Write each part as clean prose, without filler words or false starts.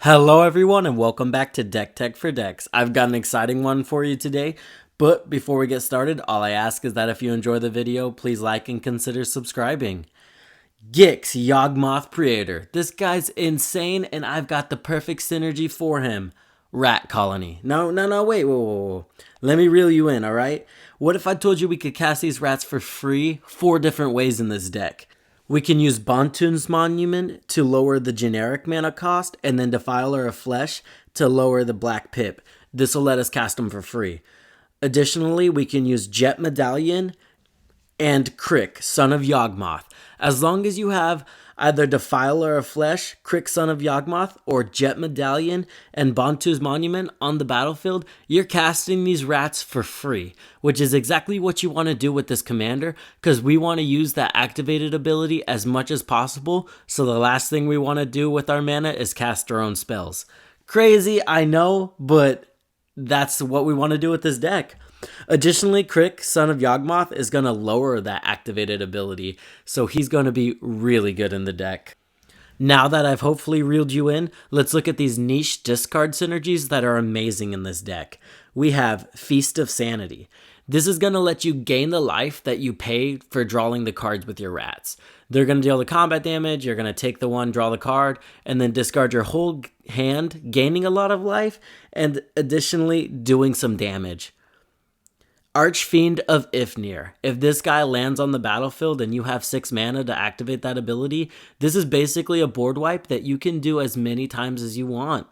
Hello everyone and welcome back to Deck Tech for Decks. I've got an exciting one for you today, but before we get started, all I ask is that if you enjoy the video, please like and consider subscribing. Gix Yawgmoth Praetor. This guy's insane and I've got the perfect synergy for him. Rat colony. No, wait, whoa. Let me reel you in, alright? What if I told you we could cast these rats for free 4 different ways in this deck? We can use Bontun's Monument to lower the generic mana cost, and then Defiler of Flesh to lower the black pip. This will let us cast them for free. Additionally, we can use Jet Medallion and Crick, Son of Yawgmoth. As long as you have either Defiler of Flesh, Crick, Son of Yawgmoth, or Jet Medallion and Bontu's Monument on the battlefield, you're casting these rats for free, which is exactly what you want to do with this commander, because we want to use that activated ability as much as possible, so the last thing we want to do with our mana is cast our own spells. Crazy, I know, but that's what we want to do with this deck. Additionally, Crick, Son of Yawgmoth, is going to lower that activated ability, so he's going to be really good in the deck. Now that I've hopefully reeled you in, let's look at these niche discard synergies that are amazing in this deck. We have Feast of Sanity. This is going to let you gain the life that you pay for drawing the cards with your rats. They're going to deal the combat damage, you're going to take the one, draw the card, and then discard your whole hand, gaining a lot of life, and additionally doing some damage. Archfiend of Ifnir. If this guy lands on the battlefield and you have 6 mana to activate that ability, this is basically a board wipe that you can do as many times as you want.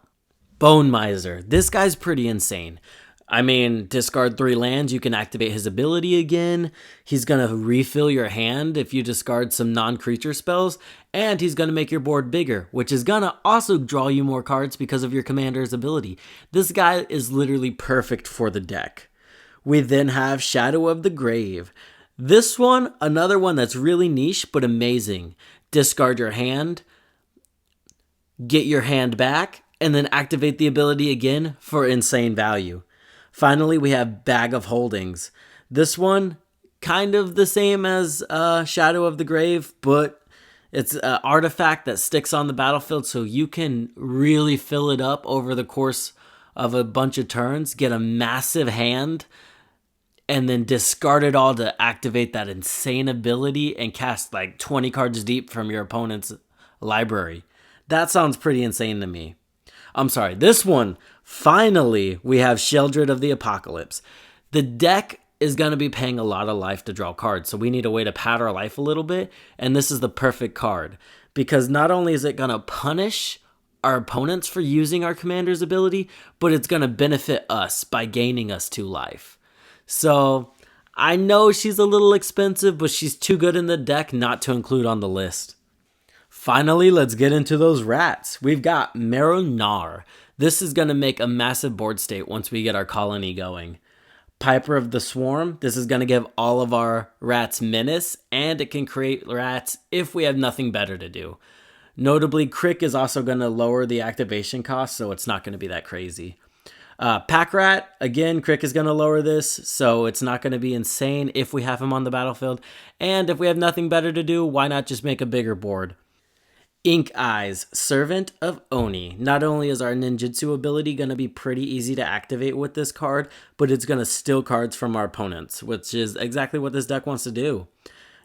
Bone Miser. This guy's pretty insane. I mean, discard 3 lands, you can activate his ability again. He's going to refill your hand if you discard some non-creature spells, and he's going to make your board bigger, which is going to also draw you more cards because of your commander's ability. This guy is literally perfect for the deck. We then have Shadow of the Grave. This one, another one that's really niche but amazing. Discard your hand, get your hand back, and then activate the ability again for insane value. Finally, we have Bag of Holdings. This one, kind of the same as Shadow of the Grave, but it's an artifact that sticks on the battlefield, so you can really fill it up over the course of a bunch of turns, get a massive hand, and then discard it all to activate that insane ability and cast like 20 cards deep from your opponent's library. That sounds pretty insane to me. I'm sorry, this one, finally, we have Sheldred of the Apocalypse. The deck is going to be paying a lot of life to draw cards, so we need a way to pad our life a little bit, and this is the perfect card. Because not only is it going to punish our opponents for using our commander's ability, but it's going to benefit us by gaining us 2 life. So, I know she's a little expensive, but she's too good in the deck not to include on the list. Finally, let's get into those rats. We've got Meronar. This is going to make a massive board state once we get our colony going. Piper of the Swarm. This is going to give all of our rats menace, and it can create rats if we have nothing better to do. Notably, Crick is also going to lower the activation cost, so it's not going to be that crazy. Pack Rat, again, Crick is going to lower this, so it's not going to be insane if we have him on the battlefield. And if we have nothing better to do, why not just make a bigger board? Ink Eyes, Servant of Oni. Not only is our ninjutsu ability going to be pretty easy to activate with this card, but it's going to steal cards from our opponents, which is exactly what this deck wants to do.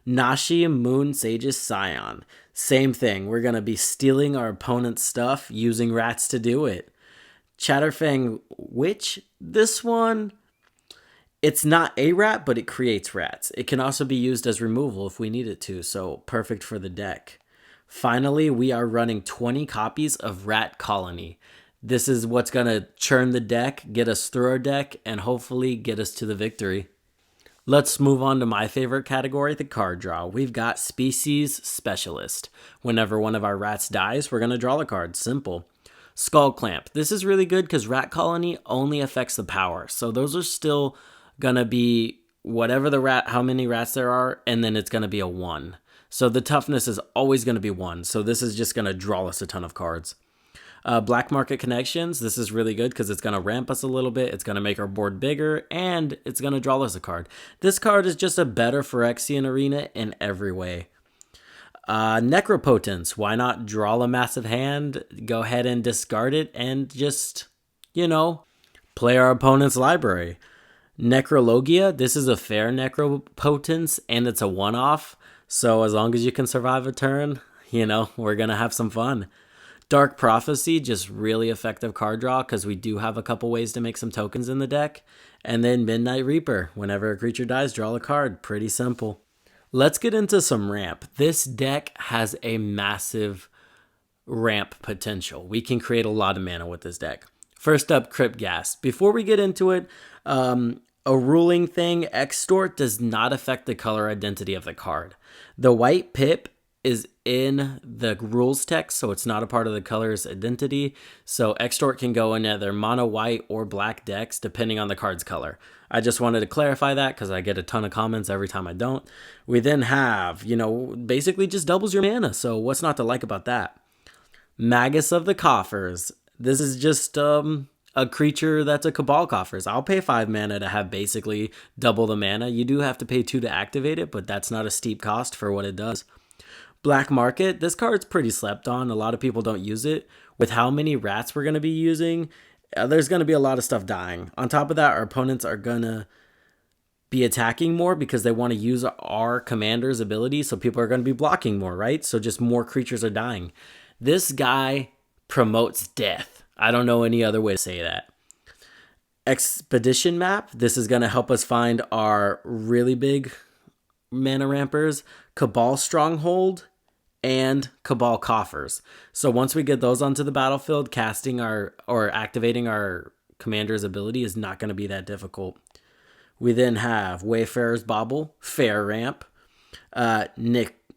Nashi Moon Sage's Scion. Same thing, we're going to be stealing our opponent's stuff using rats to do it. Chatterfang Witch, this one, it's not a rat, but it creates rats. It can also be used as removal if we need it to, so perfect for the deck. Finally, we are running 20 copies of Rat Colony. This is what's going to churn the deck, get us through our deck, and hopefully get us to the victory. Let's move on to my favorite category, the card draw. We've got Species Specialist. Whenever one of our rats dies, we're going to draw the card. Simple. Skull Clamp. This is really good because Rat Colony only affects the power. So those are still going to be whatever the rat, how many rats there are, and then it's going to be a 1. So the toughness is always going to be 1. So this is just going to draw us a ton of cards. Black Market Connections. This is really good because it's going to ramp us a little bit. It's going to make our board bigger, and it's going to draw us a card. This card is just a better Phyrexian Arena in every way. Necropotence. Why not draw a massive hand, go ahead and discard it, and just, play our opponent's library. Necrologia. This is a fair Necropotence, and it's a one-off. So as long as you can survive a turn, we're going to have some fun. Dark Prophecy, just really effective card draw because we do have a couple ways to make some tokens in the deck. And then Midnight Reaper. Whenever a creature dies, draw a card. Pretty simple. Let's get into some ramp. This deck has a massive ramp potential. We can create a lot of mana with this deck. First up, Crypt Ghast. Before we get into it, a ruling thing, Extort does not affect the color identity of the card. The white pip is in the rules text, so it's not a part of the color's identity. So Extort can go in either mono white or black decks, depending on the card's color. I just wanted to clarify that because I get a ton of comments every time I don't. We then have, basically just doubles your mana. So what's not to like about that? Magus of the Coffers. This is just a creature that's a Cabal Coffers. I'll pay 5 mana to have basically double the mana. You do have to pay 2 to activate it, but that's not a steep cost for what it does. Black Market, this card's pretty slept on. A lot of people don't use it. With how many rats we're going to be using, there's going to be a lot of stuff dying. On top of that, our opponents are going to be attacking more because they want to use our commander's ability, so people are going to be blocking more, right? So just more creatures are dying. This guy promotes death. I don't know any other way to say that. Expedition Map, this is going to help us find our really big mana rampers, Cabal Stronghold, and Cabal Coffers. So once we get those onto the battlefield, casting or activating our commander's ability is not going to be that difficult. We then have Wayfarer's Bauble, Fair Ramp, Nirkana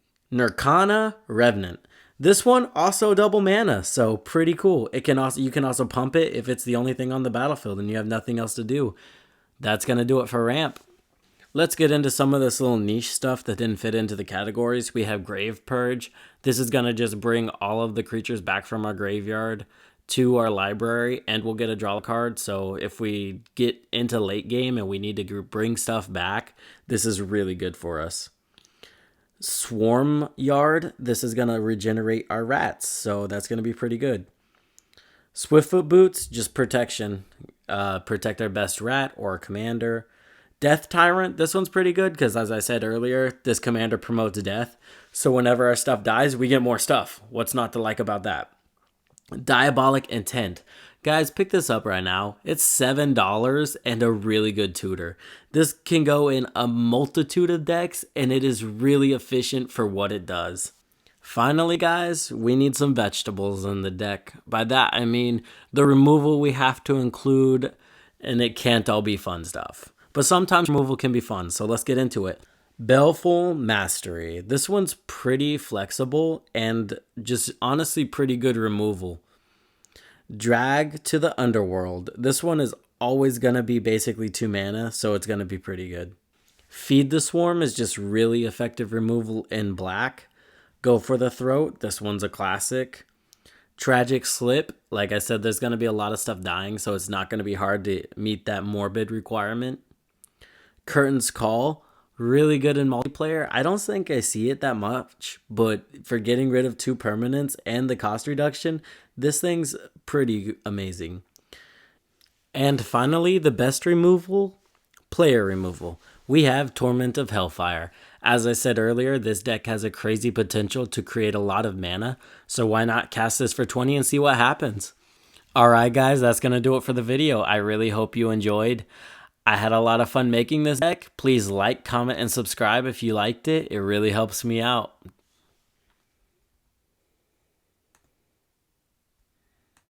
Revenant. This one also double mana, so pretty cool. You can also pump it if it's the only thing on the battlefield and you have nothing else to do. That's going to do it for ramp. Let's get into some of this little niche stuff that didn't fit into the categories. We have Grave Purge. This is going to just bring all of the creatures back from our graveyard to our library, and we'll get a draw card. So if we get into late game and we need to bring stuff back, this is really good for us. Swarm Yard. This is going to regenerate our rats, so that's going to be pretty good. Swiftfoot Boots, just protection. Protect our best rat or commander. Death Tyrant, this one's pretty good because, as I said earlier, this commander promotes death. So whenever our stuff dies, we get more stuff. What's not to like about that? Diabolic Intent. Guys, pick this up right now. It's $7 and a really good tutor. This can go in a multitude of decks, and it is really efficient for what it does. Finally, guys, we need some vegetables in the deck. By that, I mean the removal we have to include, and it can't all be fun stuff. But sometimes removal can be fun, so let's get into it. Baleful Mastery. This one's pretty flexible and just honestly pretty good removal. Drag to the Underworld. This one is always going to be basically 2 mana, so it's going to be pretty good. Feed the Swarm is just really effective removal in black. Go for the Throat. This one's a classic. Tragic Slip. Like I said, there's going to be a lot of stuff dying, so it's not going to be hard to meet that morbid requirement. Curtain's Call, really good in multiplayer. I don't think I see it that much, but for getting rid of 2 permanents and the cost reduction, this thing's pretty amazing. And finally, the best removal, player removal. We have Torment of Hellfire. As I said earlier, this deck has a crazy potential to create a lot of mana, so why not cast this for 20 and see what happens? Alright guys, that's going to do it for the video. I really hope you enjoyed. I had a lot of fun making this deck. Please like, comment, and subscribe if you liked it. It really helps me out.